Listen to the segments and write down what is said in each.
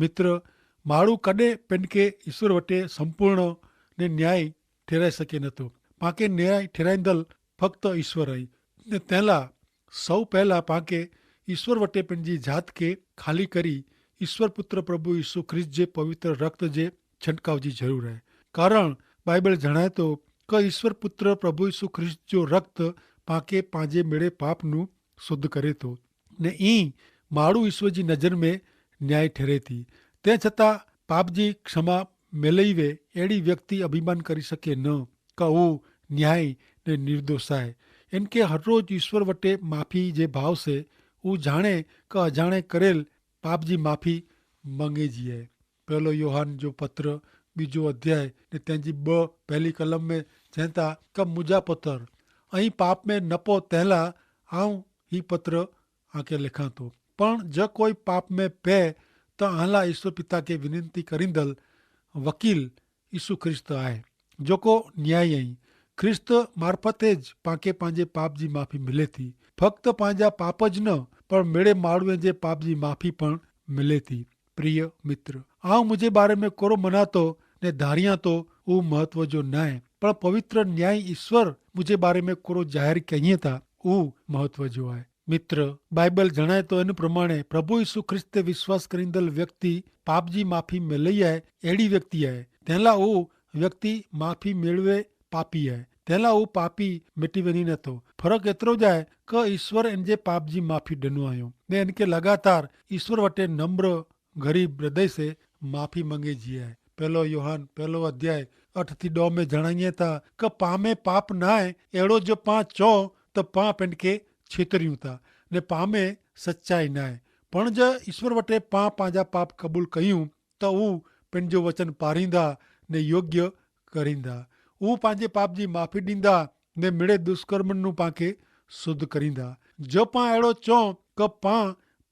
मित्र, माण्हू कॾहिं पेनके ईश्वर वटे संपूर्ण ने न्याय ठेराए सघे नथो। पांखे न्याय ठेराईंदड़ फक्त ईश्वर आई ने तंहिं सौ पहला पांखे ईश्वर वटे पंहिंजी जात के खाली करी ईश्वर पुत्र प्रभु यीशु ख्रिस्त जे पवित्र रक्त जे छंटकाव जी ज़रूर है। कारण बाइबल जणाए तो कि ईश्वर पुत्र प्रभु यीशु ख्रिस्त जो रक्त पांखे पंहिंजे मेड़े पाप नू शुद्ध करे थो ने ई माण्हू ईश्वर जी नज़र में न्याय ठहरे थी। तंहिं छतां पाप जी क्षमा मिलई वे अहिड़ी व्यक्ति अभिमान करी सके न कि हू न्याय ने निर्दोष आहे। इनके हर रोज ईश्वर वटे माफ़ी जे भाव से हू जाणे कि अजाणे करेल पाप जी माफ़ी मंगे जी है। पहलो योहान जो पत्र 2 अध्याय ने तंहिंजी 2 पहली कलम में चवनि था कि मुंहिंजा पुत्र ऐं पाप में न पो तंहिंला आऊं ही पत्र आके लिखां थो। पण ज कोई पाप में पै त आला ईश्वर पिता के विनंती करींदड़ वकील यीशु ख्रिस्त आहे जेको न्याय आई। ख्रिस्त मार्फते ज पांखे पंहिंजे पाप जी माफ़ी मिले थी। फक्त पंहिंजा पाप ज न पर मेड़े माण्हूअ जे पाप जी माफ़ी पण मिले थी। प्रिय मित्र, आऊं मुंहिंजे बारे में कोरो मना तो ने धारियां तो उहो महत्व जो न आहे, पर पवित्र न्याय ईश्वर मुंहिंजे बारे में कोरो ज़ाहिर कईं था उहो महत्व जो आहे। मित्र, बाइबल जणाए तो इन प्रमाणे प्रभु यीशु ख्रिस्त ते विश्वास करींदड़ व्यक्ति पाप जी माफ़ी मिलई आहे अहिड़ी व्यक्ति आहे तंहिंला उहो व्यक्ति माफ़ी मेळवे पापी आहे। तंहिंला उहो पापी मिटी वञी नथो। फ़र्क़ु एतिरो ज आहे कि ईश्वर इन जे पाप जी माफ़ी ॾिनो आहियो ने इनके लगातार ईश्वर वटे नम्र गरीब हृदय से माफ़ी मंगे जी आहे। पहलो योहान 1 अध्याय 8-9 में जणाइए था कि पां में पाप न आहे अहिड़ो जो पां चओ त पां पिन खे छेतरियूं था ने पां में सच्चाई न आहे। पण ज ईश्वर वटे पां पंहिंजा पाप क़बूल कयूं त हू पंहिंजो वचन पारींदा ने योग्य करींदा। हू पंहिंजे पाप जी माफ़ी ॾींदा ने मिड़े दुष्कर्मनि नू पांखे शुद्ध करींदा। जो पां अहिड़ो चऊं कि पां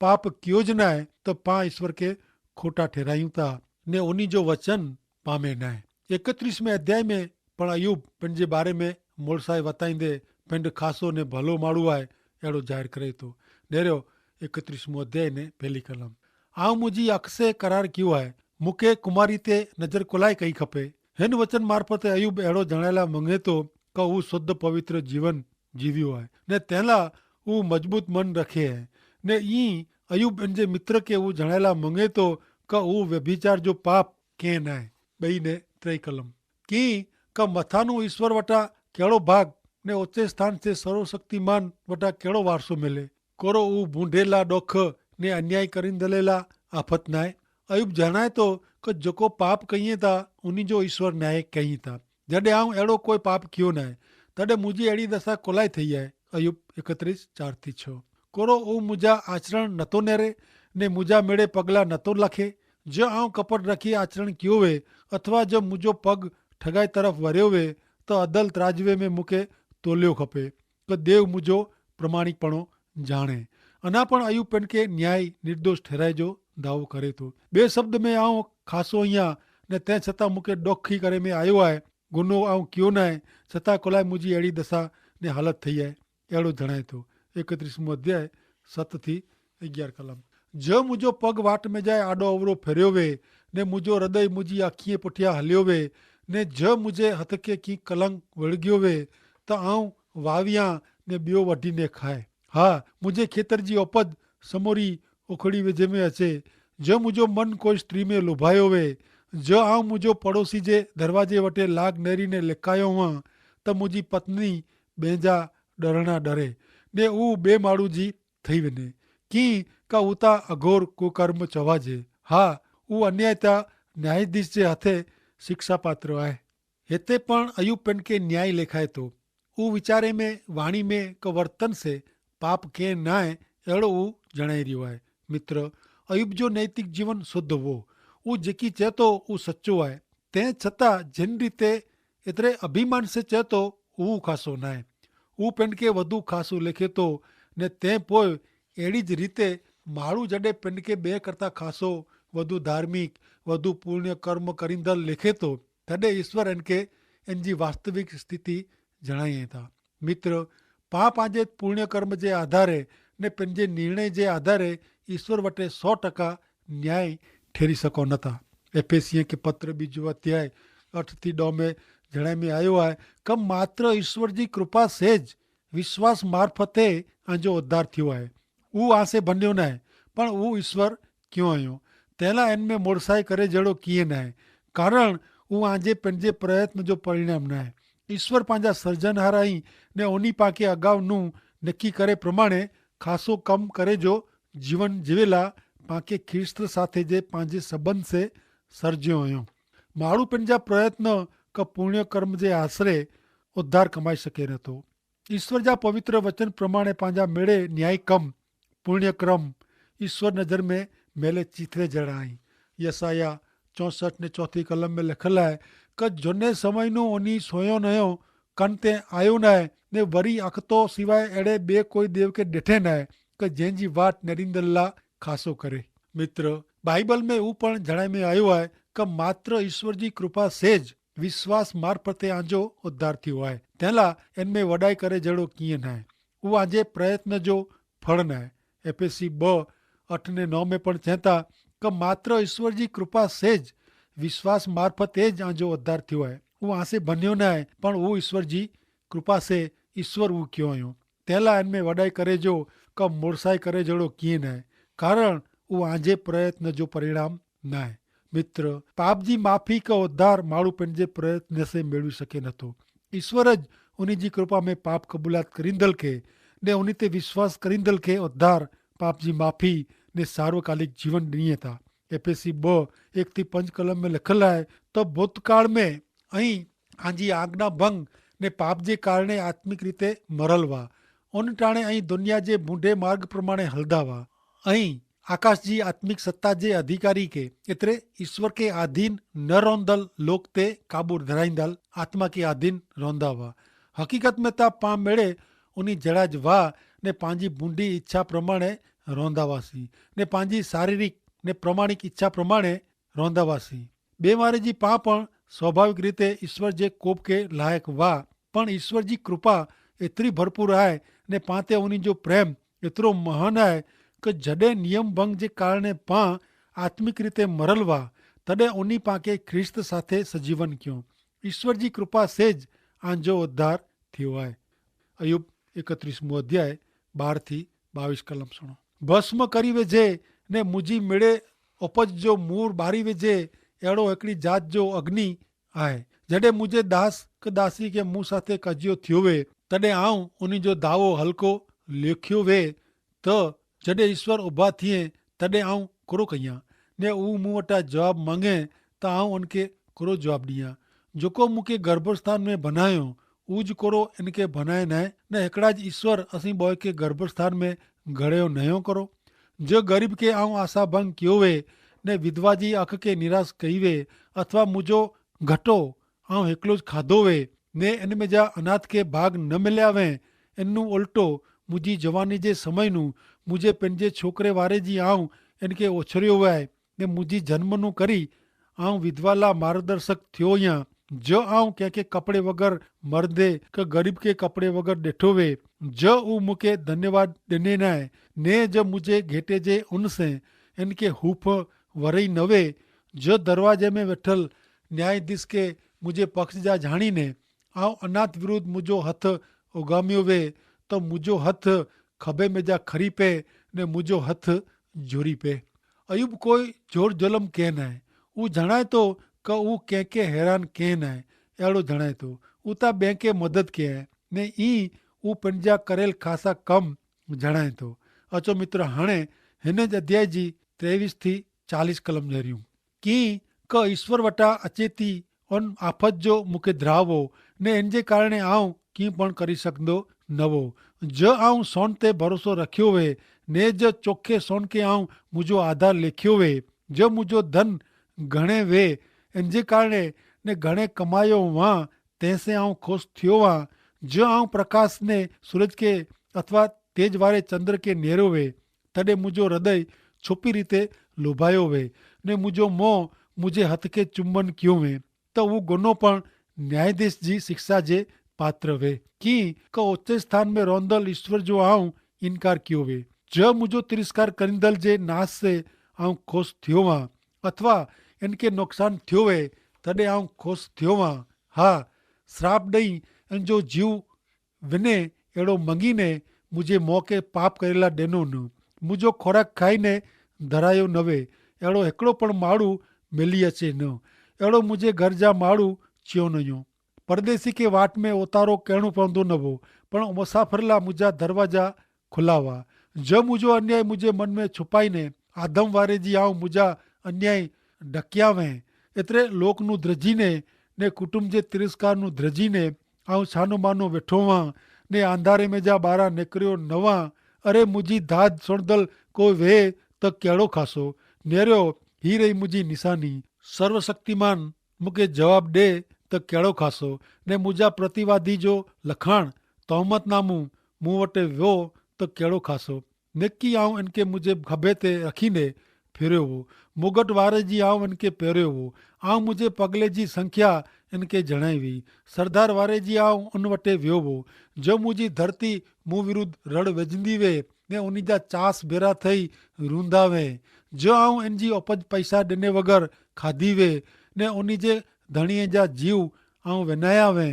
पाप कयो ज न आहे त पां ईश्वर खे खोटा ठहिरायूं था ने उन्ही जो वचन पां में न आहे। 31वें अध्याय में पण अयूब पंहिंजे बारे में मोड़साए वताईंदे पिंड खासो ने भलो माण्हू आहे अहिड़ो ज़ाहिर करे थो। नेरियो 31वां अध्याय ने पहली कलम। आऊं मुंहिंजी अख से करार कयो आहे, मूंखे कुमारी ते नज़र कुलाए कई खपे। हिन वचन मार्फत अयूब अहिड़ो जणाइला मंगे थो कि हू शुद्ध पवित्र जीवन जीवियो आहे ने तंहिंला हू मजबूत मन रखे आहे ने ईअं अयूब इन जे मित्र खे हू जणाइला मंगे थो कि हू व्यभिचार जो पाप कंहिं न आहे। 2 ने 3 कलम कीअं कि मथानू ईश्वर वटां कहिड़ो भाग ने ऊचे स्थान से सर्वशक्तिमान वटां कहिड़ो वारसो मिले। कोरो हू बूंढेला ॾोख ने अन्याय करींदड़ ला आफ़त न आहे। अयूब जणाए थो कि जेको पाप कईं था उन्ही जो ईश्वर न्याय कईं था। जॾहिं आऊं अहिड़ो कोई पाप कयो न आहे तॾहिं मुंहिंजी अहिड़ी दशा कोलाए थी आहे। अयूब 31:4-6। कोरो हू मुंहिंजा आचरण नथो नेरे ने मुंहिंजा मेड़े पगला नथो लखे। जो आऊं कपट रखी आचरण कयो वे अथवा जो मुंहिंजो पग ठगाई तरफ़ वरियो वे त अदल त्राजवे में मूंखे तोलियो खपे कि देव मुंहिंजो प्रमाणिकपणो जाणे। अञा पण अयूब पिन खे न्याय निर्दोष ठहिराए जो दावो करे थो। ॿिए शब्द में आऊं खासो ईअं ने तंहिं छतां मूंखे ॾोखी करे में आयो आहे। गुनो आऊं कयो न आहे छतां कोलाए मुंहिंजी अहिड़ी दशा ने हालत थी आहे अहिड़ो जणाए थो। 31वां अध्याय 7-11 कलम। जो मुंहिंजो पग वाट में जाए आॾो अवरो फेरियो वे ने मुंहिंजो हृदय मुंहिंजी अखीअ पुठियां हलियो वे ने जो मुंहिंजे हथ खे की कलंक विड़गियो वे त आऊं वावियां ने ॿियो वढी ने खाए। हा, मुंहिंजे खेतर जी उपज समोरी उखड़ी विझ में अचे। जो मुंहिंजो मन कोई स्त्री में लुभायो वे जो आऊं मुंहिंजो पड़ोसी जे दरवाजे वटे लाग नेरी ने लिकायो हुआं त मुंहिंजी पत्नी ॿिए जा ॾरणा ॾरे ने हू ॿिए माण्हू जी थी वञे। कीअं का हू त अघोर कुकर्म चवाजे। हा, हू अन्यायता न्यायाधीश जे हथे शिक्षा पात्र आहे। हिते पण अयूब पिन खे न्याय लिखाए थो। हू वीचारे में वाणी में क वर्तन से पाप कंहिं न आहे अहिड़ो हू जणाए रहियो आहे। मित्र, अयूब जो नैतिक जीवन शुद्ध हो। हू जेकी चए थो हू सचो आहे। तंहिं छतां जिन रीते एतिरे अभिमान से चए थो हू ख़ासो न आहे। हू पिन खे वधू ख़ासो लिखे थो ने तंहिं पोइ अहिड़ी ज रीते माण्हू जॾहिं पिन खे ॿिए करता ख़ासो वधू धार्मिक वधू पुण्य कर्म करींदड़ लिखे थो तॾहिं ईश्वर इन खे इन जी वास्तविक स्थिति जणाए था। मित्र, पां पंहिंजे पुण्य कर्म जे आधारे ने पंहिंजे निर्णय जे आधारे ईश्वर वटे 100% न्याय ठेरी सको नथा। एफेसियों के पत्र 2 अध्याय 8-9 में जणाय में आयो है कि मात्र ईश्वर जी कृपा से ज विश्वास मार्फते आंजो उद्धार थियो है। वो आसे बन्यो न है पण वो ईश्वर क्यों आयो तेला इनमें मोड़साई करे जड़ो किए न है कारण वो आजे पंहिंजे प्रयत्न जो परिणाम न है। ईश्वर पंहिंजा सर्जनहारा ही ने उन्हीं पाके अगाऊ नू नक्की करे प्रमाणे खासो कम करे जो जीवन जीवेला पाके ख्रिस्त साथे जे पंहिंजे संबंध से सर्जियो हुयो। माण्हू पंहिंजा प्रयत्न का पुण्य कर्म जे आसरे उद्धार कमाई सके नथो। ईश्वर जा पवित्र वचन प्रमाणे पंहिंजा मेड़े न्याय कम पुण्य क्रम ईश्वर नज़र में मेले चीथरे जड़ा आई। यसाया 64 ने 4 कलम में लिखल है कि जुने समय नो उनी सोयो नयो कन ते आयो न है ने वरी अखतो सिवाय अड़े बे कोई देव के डिठे न है कि जंहिंजी वाट नरींदल्ला खासो करे। मित्र बाइबल में ऊ पण जणाय में आयो है कि मात्र ईश्वर जी कृपा सेज विश्वास मार्फते आंजो उद्धार थियो है तेला इनमें वडाई करे जड़ो किए न है वो आजे प्रयत्न जो फल न है। एफएसी 2:8-9 में पण चेता कि मात्र ईश्वर जी कृपा सेज विश्वास मार्फते ज आंजो उद्धार थियो है वो आसे बन्यो न है पण वो ईश्वर जी कृपा से ईश्वर वो क्यों आयो तेला इनमें वडाई करे जो कि मोड़साई करे जड़ो किए न है कारण वो आजे प्रयत्न जो परिणाम न है। मित्र पाप जी माफ़ी का उद्धार माण्हू पंहिंजे प्रयत्न से मेळवी सके नथो। ईश्वर ज उन्हीं जी कृपा में पाप कबूलात करींदल के ने उन्हीं ते विश्वास करींदल के उद्धार पाप जी माफ़ी ने सार्वकालिक जीवन ॾिए था। एफएसी 2:1-5 कलम में लिखल है तो भूतकाल में अहीं आंजी आज्ञा भंग ने पाप जे कारणे आत्मिक रीते मरल वा उन टाणे अहीं दुनिया जे बूढ़े मार्ग प्रमाणे हलदा हुआ अहीं आकाश जी आत्मिक सत्ता जे अधिकारी के एतरे ईश्वर के अधीन न रोंदल लोक ते काबू धराईंदल आत्मा के अधीन रोंदा हुआ। हकीकत में ता पां मेड़े उन्हीं जड़ाज वाह ने पांजी बूंदी इच्छा प्रमाणे रोंदा वासी ने पांजी शारीरिक ने प्रमाणिक इच्छा प्रमाणे रोंदा वासी। बेमारी जी पां पण स्वाभाविक रीते ईश्वर जे कोप के लायक वाह पण ईश्वर जी कृपा एतरी भरपूर है ने पाते उन्हीं जो प्रेम एतरो महान है कि जडे नियम भंग जे कारणे पां आत्मिक रीते मरल वा तडे उन्हीं पाके ख्रिस्त साथे सजीवन क्यों ईश्वर जी कृपा से ज आंजो उद्धार थियो है। अयुब 31 अध्याय 12-22 कलम सुनो। भस्म करी वेझे ने मुझी मिड़े उपज जो मूर बारी वेझे अहिड़ो हिकिड़ी जात जो अग्नि आहे जॾहिं मुंहिंजे दास क दासी के मूं साथे कजियो थियो वे तॾहिं आऊं उन्हीं जो दावो हल्को लिखियो वे त जॾहिं ईश्वर उभा थिए तॾहिं आऊं कुरो कयां ने ऊ मूं वटां जवाबु मांगे त आऊं उनखे कुरो जवाबु ॾियां जेको मूंखे गर्भस्थान में बनायो ऊज कुरो इनके बनाए न हिकिड़ा ज ईश्वर असीं ॿोए खे गर्भस्थान में घड़ियो नयो करो जो ग़रीब के आऊं आशा भंग कयो वे ने विधवा जी अख के निराश कई वे अथवा मुंहिंजो घटो आऊं हिकिड़ो ज खाधो वे ने इन में जा अनाथ के भाग न मिलिया वे इनू उल्टो मुंहिंजी जवानी जे समय नू मुझे पंहिंजे छोकिरे वारे जी आऊं इनके ओछरियो आहे ने मुंहिंजी जन्म नू करी आऊं विधवा ला मार्गदर्शक थियो या जो आऊं कंहिंखे कपिड़े वग़ैरह मर्दे क ग़रीब के कपिड़े वग़ैरह ॾिठो वे जो ऊ मूंखे धन्यवाद ॾिने न आहे ने जो मुझे घेटे जे उन से इनके हूफ वरई न वे जो दरवाजे में वेठल न्यायाधीश के मुझे पक्ष जा जाणी ने आऊं अनाथ विरुद्ध मुझो हथ उगामियो वे तो मुझो हथ खबे में जा खरी पे ने मुझो हथ जोरी पे। अयुब कोई जोर जुलम के न है ऊ जणाए तो क ऊ कंहिंखे हैरान के न है अहिड़ो जणाए तो ऊ ता ॿिए खे मदद के है ने ई ऊ पंहिंजा करेल ख़ासा कम जणाए तो। अचो मित्र हाणे हिन अध्याय जी 23-40 कलम जरियूं की क ईश्वर वटा अचे थी उन आफ़त जो मूंखे ध्रावो ने इन जे कारणे आऊं कीअं पण करी सघंदो नवो जो आऊं सोन ते भरोसो रखियो वे ने जो चोखे सोन के आऊं मुझो आधार लिखियो वे जो मुझो धन घणे वे इन जे कारणे ने घणे कमायो वहां तंहिंसे आऊं खुश थियो वहां जो आऊं प्रकाश ने सूरज के अथवा तेज वारे चंद्र के नेरो वे तॾहिं मुझो हृदय छुपी रीते लुभायो वे ने मुझो मोह मुझे हथ के चुंबन कियो वे त उहो गुनो पण न्यायाधीश जी शिक्षा जे पात्र वे की क ऊचे स्थान में रोंदल ईश्वर जो आऊं इनकार कियो वे जो मुझो तिरस्कार करिंदल जे नाश से आऊं खुश थियो वहां अथवा इनके नुक़सान थियो वे तॾहिं आउं ख़ुशि थियो हुआं। हा, श्राप ॾेई इन जो जीव विने अहिड़ो मंगीने मुंहिंजे मौक़े पाप करेला ॾिनो न। मुंहिंजो खोराक खाईने धरायो न वे, अहिड़ो हिकिड़ो पण माण्हू मिली अचे न। अहिड़ो मुंहिंजे घर जा माण्हू चियो न हुयो। परदेसी खे वाट में उतारो करिणो पवंदो न हो, पण मुसाफ़िर लाइ मुंहिंजा दरवाजा खुला हुआ। जो मुंहिंजो अन्याय मुंहिंजे मन में छुपाईने आदम वारे जी आऊं मुंहिंजा अन्याय ढकिया वें। एतिरे लोक नूं ध्रजीने ने कुटुंब जे तिरस्कार नूं ध्रजीने आऊं छानो मानो वेठो हुआं ने अंधारे में जा ॿाहिरां निकिरियो न हुआं। अरे मुंहिंजी दाद सुणदल को वे त कहिड़ो ख़ासो नेरियो, ही रही मुंहिंजी निशानी। सर्वशक्तिमान मूंखे जवाबु ॾे त कहिड़ो ख़ासो ने मुंहिंजा प्रतिवादी जो लखाण तहमतनामो मूं वटि वियो त कहिड़ो ख़ासो। निकी आऊं इनके मुंहिंजे खभे ते रखींदे फिरियो हो। मुगट वारे जी आऊं इनके पहिरियो हो। आऊं मुंहिंजे पगले जी संख्या इनके जणाई हुई। सरदार वारे जी आऊं उन वटि वियो हो। जो मुंहिंजी धरती मूं विरुद्ध रड़ विझंदी वे ने उन जा चास भेरा थई रूंदा वे। जो आऊं इन जी उपज पैसा ॾिने बग़ैर खाधी वे ने उन जे धणीअ जा जीव आऊं विञाया वे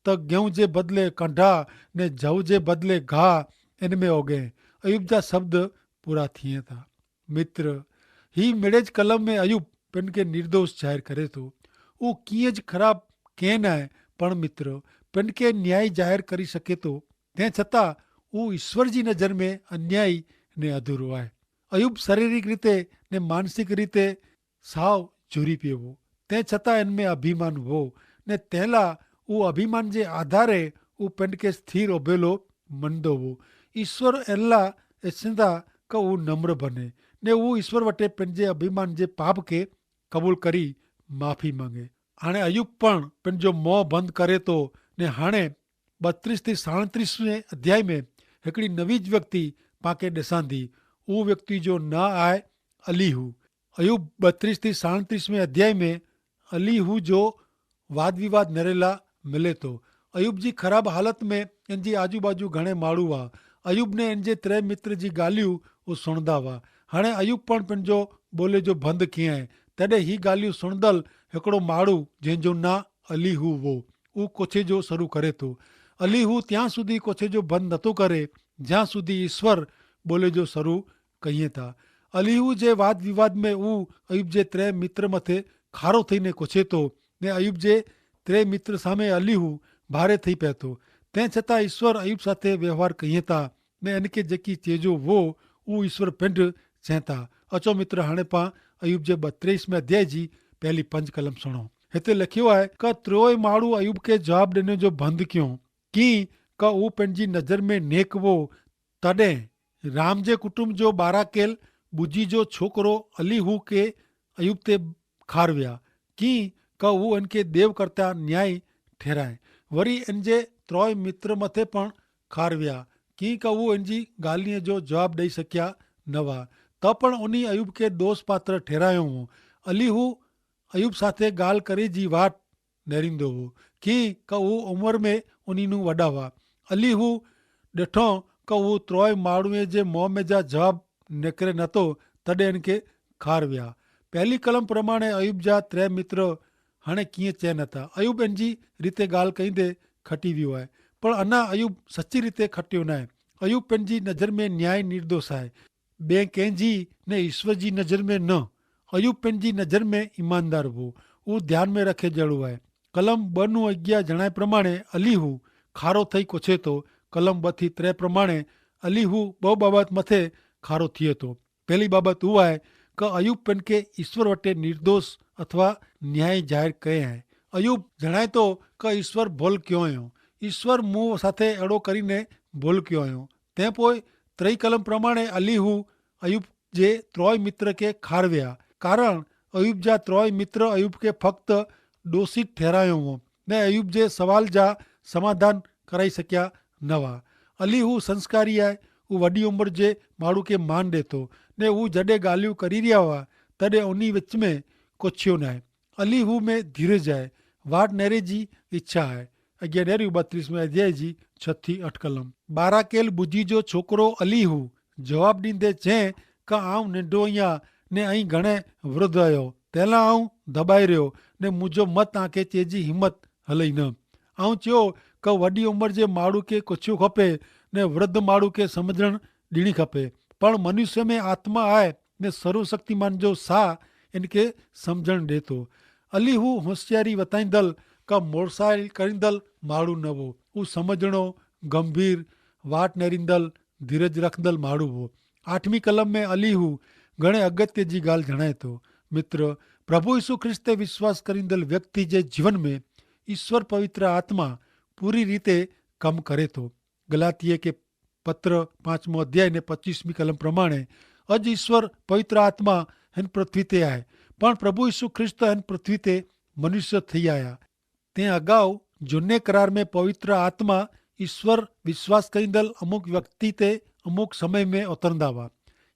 त गेहूं जे बदिले कंडा ने जव जे बदिले घाह इन में उगे। अयुब जा शब्द पूरा थिए था। मित्र, ही मिड़ेज कलम में अयुब पिन खे निर्दोष ज़ाहिर करे थो। उहो कीअं ज ख़राबु कंहिं न आहे, पण मित्र पिन खे न्याय ज़ाहिर करे सघे थो। तंहिं छतां उहो ईश्वर जी नज़र में अन्यायी ने अधूरो आहे। अयुब शारीरिक रीते ने मानसिक रीते साव जुरी पियो हो। तंहिं छतां हिन में अभिमान हो ने तंहिं लाइ उहो अभिमान जे आधारे उहो पिन खे स्थिर उभेलो मञंदो हो। ईश्वर इन लाइ इच्छंदा कि उहो नम्र बने ने उहो ईश्वर वटि पंहिंजे अभिमान जे पाप खे क़बूल करी माफ़ी मांगे। हाणे अयुब पण पंहिंजो मोह बंदि करे थो ने हाणे 32 ते 37 अध्याय में हिकिड़ी नवी व्यक्ति पाण ॾिसंदी। उहो व्यक्ति जो न आहे अलीहू। अयुब 32 ते 37 अध्याय में अलीहू जो वाद विवाद नरेला मिले थो। अयुब जी ख़राब हालत में इन जी आजू बाजू घणे माण्हू हुआ। अयुब ने इन जे 3 मित्र जी ॻाल्हियूं उहो सुणंदा हुआ। हाणे अयुब पण पंहिंजो ॿोले जो बंदि कीअं आहे तॾहिं ही ॻाल्हियूं सुणंदल हिकिड़ो माण्हू जंहिंजो नालो अलीहू हो, उहो कोछे जो शुरू करे थो। अलीहू ત્યાં સુધી कोछे जो बंदि नथो करे જ્યાં સુધી ईश्वर ॿोले जो शुरू कईं था। अलीहू जे वाद विवाद में उहो अयुब जे 3 मित्र मथे खारो थईने कोछे थो ने अयुब जे 3 मित्र सामे अलीहू भारे थी पिए थो। तंहिं छतां ईश्वर अयुब साथे व्यवहार कईं था ने इनखे जेकी चइजो हो उहो ईश्वर पिंड चए था। अचो मित्र, हाणे पाण अयुब जे 32 अध्याय जी पहली 5 कलम सुणो। हिते लिखियो आहे कि त्रोय माण्हू अयुब खे जवाबु ॾिनो जो बंदि कयो की का उहो पंहिंजी नज़र में नेक हो। तॾहिं राम जे कुटुंब जो बाराकेल ॿुजी जो छोकिरो अलीहू खे अयुब ते खार विया की का उहो इनखे देवकर्ता न्याय ठहिराए। वरी इन जे 3 मित्र मथे पण खार विया की का उहो इन जी ॻाल्हिअ जो जवाबु ॾेई सघिया न हुआ त पण उन अयुब खे दोष पात्र ठहिरायो हो। अलीहू अयुब साथे ॻाल्हि करे जी वाट नेरींदो हो की का उहो उमिरि में उन्ही नूं वॾा हुआ। अलीहू ॾिठो का उहो 3 माण्हूअ जे मुंहं में जा जवाबु निकिरे नथो तॾहिं इनखे खार विया। पहली कलम प्रमाणे अयुब जा 3 मित्र हाणे कीअं चए नथा। अयुब इन जी रीते ॻाल्हि कईंदे खटी वियो आहे, पर अञा अयुब सची रीते खटियो न आहे। अयुब पंहिंजी नज़र में न्याय निर्दोष आहे, ॿिए कंहिंजी ने ईश्वर जी नज़र में न। अयुब पंहिंजी नज़र में ईमानदार हो, उहो ध्यानु में रखे जहिड़ो आहे। कलम 2:11 जणाए प्रमाणे अलीहू खारो थई कोछे थो। कलम 2:3 प्रमाणे अलीहू 2 बाबति मथे खारो थिए थो। पहली बाबति उहा आहे कि अयुब पिन खे ईश्वर वटि निर्दोष अथवा न्याय ज़ाहिर कयो आहे। अयुब जणाए थो कि ईश्वर भुल कयो हुयो, ईश्वर मूं साथे अहिड़ो करीने भुल कयो हुयो। तंहिं पोइ 3 कलम प्रमाणे अलीहू अयुब जे 3 मित्र खे खार विया। कारण अयुब जा 3 मित्र अयुब खे फ़क़्ति दोषी ठहिरायो हो ने अयुब जे सवाल जा समाधान कराई सघिया न हुआ। अलीहू संस्कारी आहे, उहो वॾी उमिरि जे माण्हू खे मान ॾिए थो ने हू जॾहिं ॻाल्हियूं करी रहिया हुआ तॾहिं उन विच में कुझु न आहे। अलीहू में धीरज आहे, वाट नेरे जी इच्छा आहे। अॻियां नेरियूं 32 अध्याय जी 6-8 कलम। बाराकेल ॿुजी जो छोकिरो अलीहू जवाबु ॾींदे चए का आउं नंढो आहियां ने अहीं घणे विरुद्ध आहियो। तंहिं लाइ आऊं दॿाए रहियो ने मुंहिंजो मत तव्हांखे चइजी हिमत हलई न। आऊं चयो कि वॾी उमिरि जे माण्हू खे कुझु खपे ने वृद्ध माण्हू खे सम्झणु ॾियणी खपे। पण मनुष्य में आत्मा आहे ने सर्वशक्तिमान जो साह इनखे सम्झणु ॾिए थो। अली हू होशियारी वताईंदल का मोड़साइल करींदल माण्हू न हो। हू सम्झणो, गंभीर, वाट नेरींदल, धीरज रखंदल माण्हू हो। 8वीं कलम में अली हू घणे अगत्य जी ॻाल्हि जणाए थो। मित्र, प्रभु यीशु ख्रिस्त ते विश्वास करींदल व्यक्ति जे जीवन में ईश्वर पवित्र आत्मा पूरी रीते कमु करे थो। गलातीअ खे पत्र 5 अध्याय ने 25वीं कलम प्रमाणे अॼु ईश्वर पवित्र आत्मा हिन पृथ्वी ते आहे, पण प्रभु यीशु ख्रिस्त हिन पृथ्वी ते मनुष्य थी आया। ते अगाऊ झूने करार में पवित्र आत्मा ईश्वर विश्वास करींदल अमुक व्यक्ति ते अमुक समय में उतरंदा हुआ।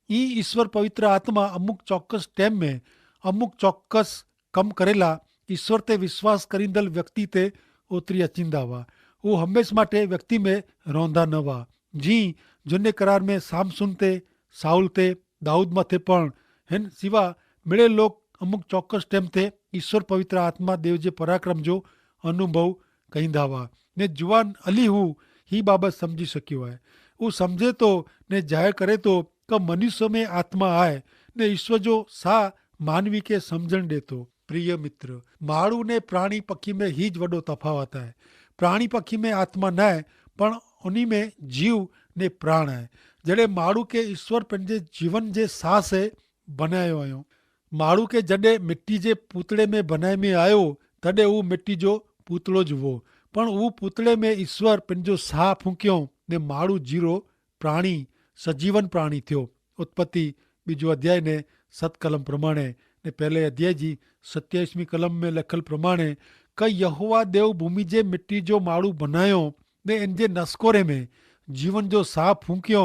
ई ईश्वर पवित्र आत्मा अमुक चौक्कस टाइम में अमुक चौक्कस कम करेला ईश्वर ते विश्वास करींदल व्यक्ति ते उतरी अचींदा हुआ। हू हमेशा माटे व्यक्ति में रहंदा न हुआ। जी झूने करार में सामसुन ते, साउल ते, दाऊद मथे पण हिन सिवा मिड़े लोग अमुक चौक्कस टाइम ते ईश्वर पवित्र आत्मा देव जे पराक्रम जो अनुभव कईंदा हुआ। ने जुवान अली हू ही बाबत समझी सकियो आहे। हू सम्झे थो ने ज़ाहिर करे थो कि मनुष्य में आत्मा आहे ने ईश्वर जो साह मानवी खे सम्झणु ॾिए थो। प्रिय मित्र, माण्हू ने प्राणी पखी में ही ज वॾो तफ़ावत आहे। प्राणी पखी में आत्मा न आहे, पण उन्ही में जीव ने प्राण आहे। जॾहिं माण्हू खे ईश्वर पंहिंजे जीवन जे साह से बनायो आहियो। माण्हू खे जॾहिं मिट्टी जे पूतड़े में बनाए में आयो तॾहिं हू मिट्टी जो पूतड़ो ज हुओ, पण हू पूतड़े में ईश्वर पंहिंजो साह फूकियो ने माण्हू जीरो प्राणी, सजीवन प्राणी थियो। उत्पत्ति 2 अध्याय ने 7 कलम प्रमाणे ने पहले अध्याय जी 27वीं कलम में लिखल प्रमाणे क यहोवा देव भूमि जे मिट्टी जो माण्हू बनायो ने इन जे नस्कोरे में जीवन जो साह फूकियो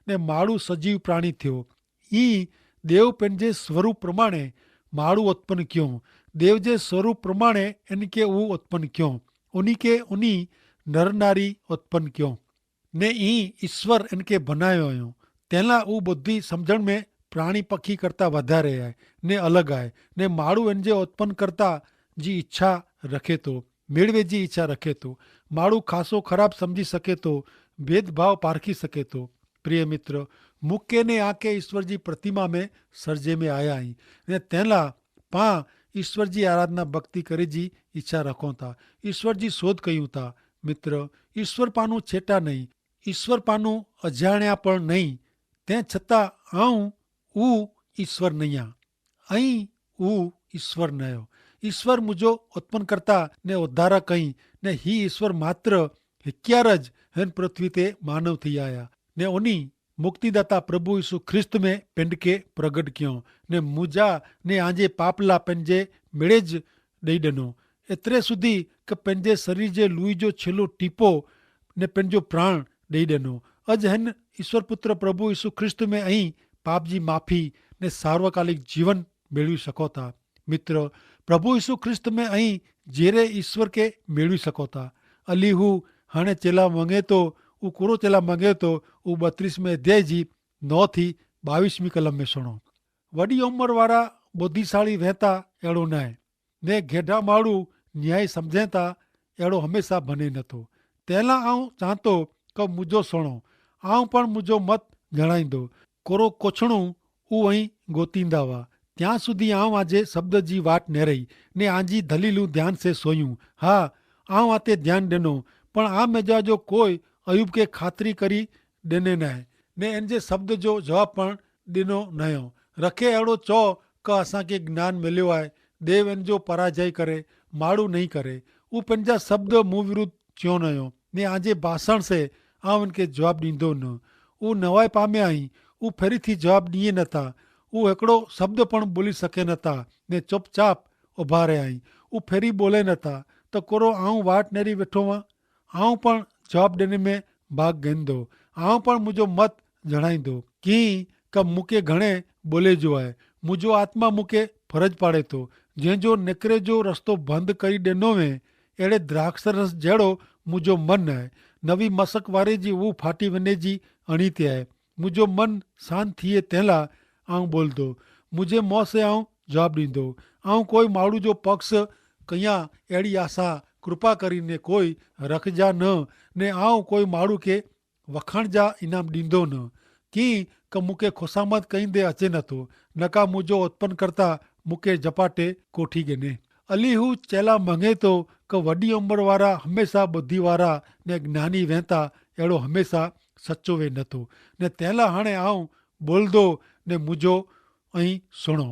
ने माण्हू सजीव प्राणी थियो। ई देव पंहिंजे स्वरूप प्रमाणे माण्हू उत्पन्न कयो। देव जे स्वरूप प्रमाणे इनखे हू उत्पन्न कयो। उन्ही खे उन्ही नर नारी उत्पन्न कयो ने ई ईश्वर इनखे बनायो हुयो। तंहिं लाइ हू बुद्धि सम्झण में प्राणी पखी करता वधारे आहे ने अलॻि आहे ने माण्हू इन जे उत्पन्न करता जी इच्छा रखे थो, मेड़वे जी इच्छा रखे थो। माण्हू खासो ख़राब सम्झी सघे थो, भेदभाव पारखी सघे थो। प्रिय मित्र, मूंखे ने आके ईश्वर जी प्रतिमा में सर्जे में आया आहीं ने तंहिं लाइ पाण ईश्वर जी आराधना भक्ति करे जी इच्छा रखूं था, ईश्वर जी शोध कयूं था। मित्र, ईश्वर पानू छेटा नहीं, ईश्वर पानू अजाण्या पण नहीं। तंहिं छतां आऊं ऊ ईश्वर नहीं आहियां ऐं ऊ ईश्वर न आहियो। ईश्वर मुंहिंजो उत्पन्न करता ने उद्धारक कई ने ही ईश्वर मात्र हिकियारज हिन पृथ्वी ते मानव थी आया ने उन्ही मुक्तिदाता प्रभु यीशु ख्रिस्त में पिंड के प्रगट कयो ने मुंहिंजा ने आंजे पाप ला पंहिंजे मिड़ेज ॾेई ॾिनो, एतिरे सुधी कि पंहिंजे शरीर जे लूई जो छिलो टीपो ने पंहिंजो प्राण ॾेई ॾिनो। अॼु हिन ईश्वर पुत्र प्रभु यीशु ख्रिस्त में ऐं पाप जी माफ़ी ने सार्वकालिक जीवन मेळवी सघो था। मित्र, प्रभु यीशु ख्रिस्त में ऐं जहिड़े ईश्वर खे मेळवी सघो था। अली हू हाणे चेला मङे थो, हू कूड़ो चेला मङे थो। हू 32 अध्याय जी 9 थी 22वीं कलम में सुणो। वॾी उमिरि वारा ॿुद्धिशाली वहता अहिड़ो न आहे ने गेढा माण्हू न्याय सम्झनि था अहिड़ो हमेशह बने नथो। तंहिं लाइ आऊं चाहियां थो कि मुंहिंजो सुणो, आऊं पण मुंहिंजो मत जणाईंदो। कोरो कोछणो उहो ई गोतींदा हुआ, ત્યાં સુધી આઉં આજે શબ્દ જી વાટ ન રહી ને આજી દલીલું ધ્યાન से સોયું। હા, આઉં આતે ધ્યાન ॾिनो, पण आ मेजा जो कोई अयूब के खातरी करी ॾिने न आहे ने इन जे शब्द जो जवाब पण ॾिनो न हुयो। रखे अहिड़ो चओ कि असांखे ज्ञान मिलियो आहे, देव इन जो पराजय करे, माण्हू नहीं करे। हू पंहिंजा शब्द मूं विरुद्ध चयो न हुयो ने आजे भाषण से आउं इनखे जवाबु ॾींदो न। हू नवाए पामिया आहीं, हू फेरी थी जवाबु ॾिए नथा। हू हिकिड़ो शब्द पण ॿोली सघे नथा ने चुपचाप उभा रहिया आहीं। हू फेरी ॿोले नथा त कोरो आऊं वाट नेरी वेठो हुआं। आऊं पण जवाबु ॾियण में भाग ॻणंदो, आऊं पण मुंहिंजो मत जणाईंदो कीअं कि मूंखे घणे ॿोले जो आहे। मुंहिंजो आत्मा मूंखे फर्ज़ु पाड़े थो, जंहिंजो निकिरे जो रस्तो बंदि करी ॾिनो वे अहिड़े द्राक्ष रस जहिड़ो मुंहिंजो मन आहे। नवी मसक वारे जी हू फाटी वञे जी अणी ते आहे। मुंहिंजो मन शांति थिए तंहिं लाइ आऊं बोलंदो। मुंहिंजे मुंहं से आऊं जवाबु ॾींदो। ऐं कोई माण्हू जो पक्ष कयां अहिड़ी आशा कृपा કરીને कोई रखजा न ने आऊं कोई माण्हू खे वखण जा इनाम ॾींदो न की क मूंखे ख़ुशामद कईंदे अचे नथो न का मुंहिंजो उत्पन्न करता मूंखे झपाटे कोठी गिने। अली हू चैला मङे थो क वॾी उमिरि वारा हमेशह ॿुधी वारा ने ज्ञानी वेंता अहिड़ो हमेशह सचो वे नथो ने तंहिं लाइ हाणे आऊं बोलंदो ने मुंहिंजो ऐं सुणो।